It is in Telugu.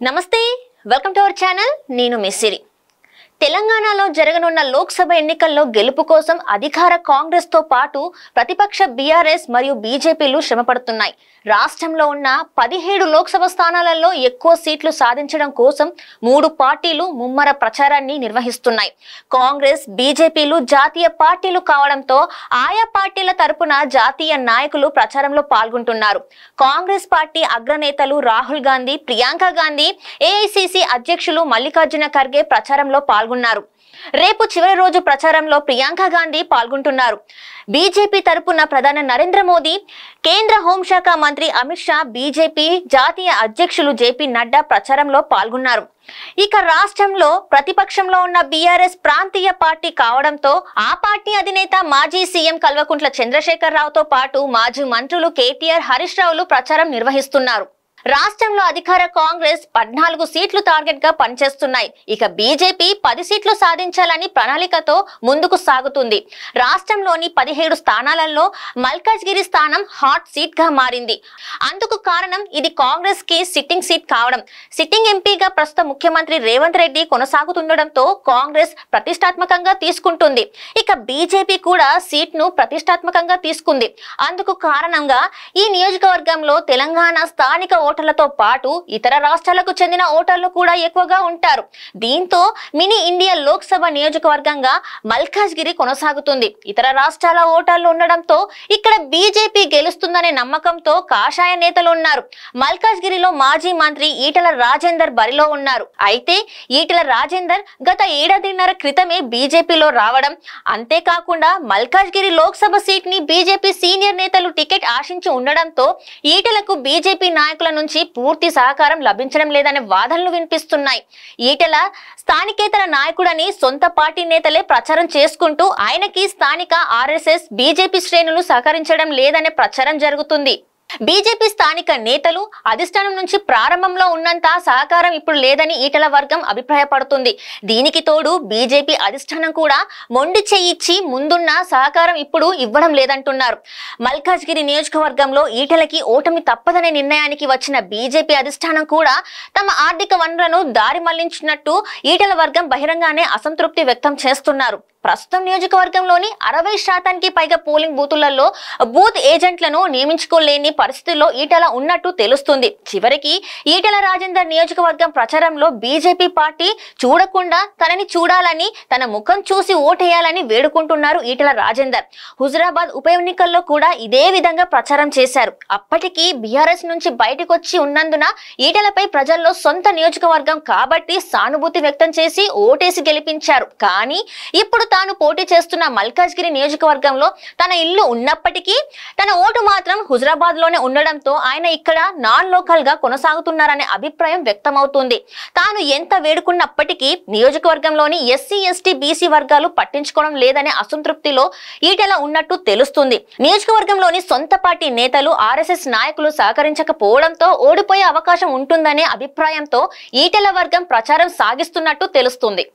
నమస్తే, వెల్కమ్ టు అవర్ ఛానల్. నేను మిస్సిరి. తెలంగాణలో జరగనున్న లోక్సభ ఎన్నికల్లో గెలుపు కోసం అధికార కాంగ్రెస్ తో పాటు ప్రతిపక్ష బీఆర్ఎస్ మరియు బీజేపీలు శ్రమపడుతున్నాయి. రాష్ట్రంలో ఉన్న 17 లోక్సభ స్థానాలలో ఎక్కువ సీట్లు సాధించడం కోసం 3 పార్టీలు ముమ్మర ప్రచారాన్ని నిర్వహిస్తున్నాయి. కాంగ్రెస్, బీజేపీలు జాతీయ పార్టీలు కావడంతో ఆయా పార్టీల తరపున జాతీయ నాయకులు ప్రచారంలో పాల్గొంటున్నారు. కాంగ్రెస్ పార్టీ అగ్రనేతలు రాహుల్ గాంధీ, ప్రియాంక గాంధీ, ఏఐసిసి అధ్యక్షులు మల్లికార్జున ఖర్గే ప్రచారంలో పాల్గొన్నారు. రేపు చివరి రోజు ప్రచారంలో ప్రియాంక గాంధీ పాల్గొంటున్నారు. బీజేపీ తరపున ప్రధాని నరేంద్ర మోదీ, కేంద్ర హోంశాఖ మంత్రి అమిత్ షా, బీజేపీ జాతీయ అధ్యక్షులు జేపీ నడ్డా ప్రచారంలో పాల్గొన్నారు. ఇక రాష్ట్రంలో ప్రతిపక్షంలో ఉన్న బీఆర్ఎస్ ప్రాంతీయ పార్టీ కావడంతో ఆ పార్టీ అధినేత మాజీ సీఎం కల్వకుంట్ల చంద్రశేఖర్ రావుతో పాటు మాజీ మంత్రులు కేటీఆర్, హరీష్ రావులు ప్రచారం నిర్వహిస్తున్నారు. రాష్ట్రంలో అధికార కాంగ్రెస్ 14 సీట్లు టార్గెట్ గా పనిచేస్తున్నాయి. ఇక బీజేపీ 10 సీట్లు సాధించాలని ప్రణాళికతో ముందుకు సాగుతుంది. రాష్ట్రంలోని 17 స్థానాలలో మల్కాజ్గిరి స్థానం హాట్ సీట్ గా మారింది. అందుకు కారణం ఇది కాంగ్రెస్ కి సిట్టింగ్ సీట్ కావడం. సిట్టింగ్ ఎంపీగా ప్రస్తుత ముఖ్యమంత్రి రేవంత్ రెడ్డి కొనసాగుతుండటంతో కాంగ్రెస్ ప్రతిష్టాత్మకంగా తీసుకుంటుంది. ఇక బీజేపీ కూడా సీట్ ను ప్రతిష్టాత్మకంగా తీసుకుంది. అందుకు కారణంగా ఈ నియోజకవర్గంలో తెలంగాణ స్థానిక ఓటర్లతో పాటు ఇతర రాష్ట్రాలకు చెందిన ఓటర్లు కూడా ఎక్కువగా ఉంటారు. దీంతో మినీ ఇండియా లోక్సభ నియోజకవర్గంగా మల్కాజ్గిరి కొనసాగుతుంది. ఇతర రాష్ట్రాల ఓటర్లు ఉండడంతో ఇక్కడ బీజేపీ గెలుస్తుందనే నమ్మకంతో కాషాయ నేతలు ఉన్నారు. మల్కాజ్గిరిలో మాజీ మంత్రి ఈటెల రాజేందర్ బరిలో ఉన్నారు. అయితే ఈటెల రాజేందర్ గత ఏడాదిన్నర క్రితమే బీజేపీలో రావడం, అంతేకాకుండా మల్కాజ్గిరి లోక్సభ సీట్ ని బీజేపీ సీనియర్ నేతలు టికెట్ ఆశించి ఉండడంతో ఈటెలకు బీజేపీ నాయకుల నుంచి పూర్తి సహకారం లభించడం లేదనే వాదనలు వినిపిస్తున్నాయి. ఈటెల స్థానికేతర నాయకుడని సొంత పార్టీ నేతలే ప్రచారం చేసుకుంటూ ఆయనకి స్థానిక ఆర్ఎస్ఎస్, బీజేపీ శ్రేణులు సహకరించడం లేదనే ప్రచారం జరుగుతుంది. బీజేపీ స్థానిక నేతలు అధిష్టానం నుంచి ప్రారంభంలో ఉన్నంత సహకారం ఇప్పుడు లేదని ఈటెల వర్గం అభిప్రాయపడుతుంది. దీనికి తోడు బీజేపీ అధిష్టానం కూడా మొండి చెయ్యిచ్చి ముందున్న సహకారం ఇప్పుడు ఇవ్వడం లేదంటున్నారు. మల్కాజ్గిరి నియోజకవర్గంలో ఈటెలకి ఓటమి తప్పదనే నిర్ణయానికి వచ్చిన బీజేపీ అధిష్టానం కూడా తమ ఆర్థిక వనరులను దారి మళ్లించినట్టు ఈటెల వర్గం బహిరంగానే అసంతృప్తి వ్యక్తం చేస్తున్నారు. ప్రస్తుతం నియోజకవర్గంలోని 60% పైగా పోలింగ్ బూతులలో బూత్ ఏజెంట్లను నియమించుకోలేని పరిస్థితుల్లో ఈటెల ఉన్నట్టు తెలుస్తుంది. చివరికి ఈటెల రాజేందర్ నియోజకవర్గం ప్రచారంలో బీజేపీ పార్టీ చూడకుండా తనని చూడాలని, తన ముఖం చూసి ఓటేయాలని వేడుకుంటున్నారు ఈటెల రాజేందర్. హుజురాబాద్ ఉప ఎన్నికల్లో కూడా ఇదే విధంగా ప్రచారం చేశారు. అప్పటికి బీఆర్ఎస్ నుంచి బయటకు వచ్చి ఉన్నందున ఈటెలపై ప్రజల్లో సొంత నియోజకవర్గం కాబట్టి సానుభూతి వ్యక్తం చేసి ఓటేసి గెలిపించారు. కానీ ఇప్పుడు తాను పోటీ చేస్తున్న మల్కాజ్గిరి నియోజకవర్గంలో తన ఇల్లు ఉన్నప్పటికీ తన ఓటు మాత్రం హుజురాబాద్ లోనే ఉండడంతో ఆయన ఇక్కడ నాన్ లోకల్ గా కొనసాగుతున్నారనే అభిప్రాయం వ్యక్తమవుతుంది. తాను ఎంత వేడుకున్నప్పటికీ నియోజకవర్గంలోని ఎస్సీ, ఎస్టీ, బీసీ వర్గాలు పట్టించుకోవడం లేదనే అసంతృప్తిలో ఈటెల ఉన్నట్టు తెలుస్తుంది. నియోజకవర్గంలోని సొంత పార్టీ నేతలు, ఆర్ఎస్ఎస్ నాయకులు సహకరించకపోవడంతో ఓడిపోయే అవకాశం ఉంటుందనే అభిప్రాయంతో ఈటెల వర్గం ప్రచారం సాగిస్తున్నట్టు తెలుస్తుంది.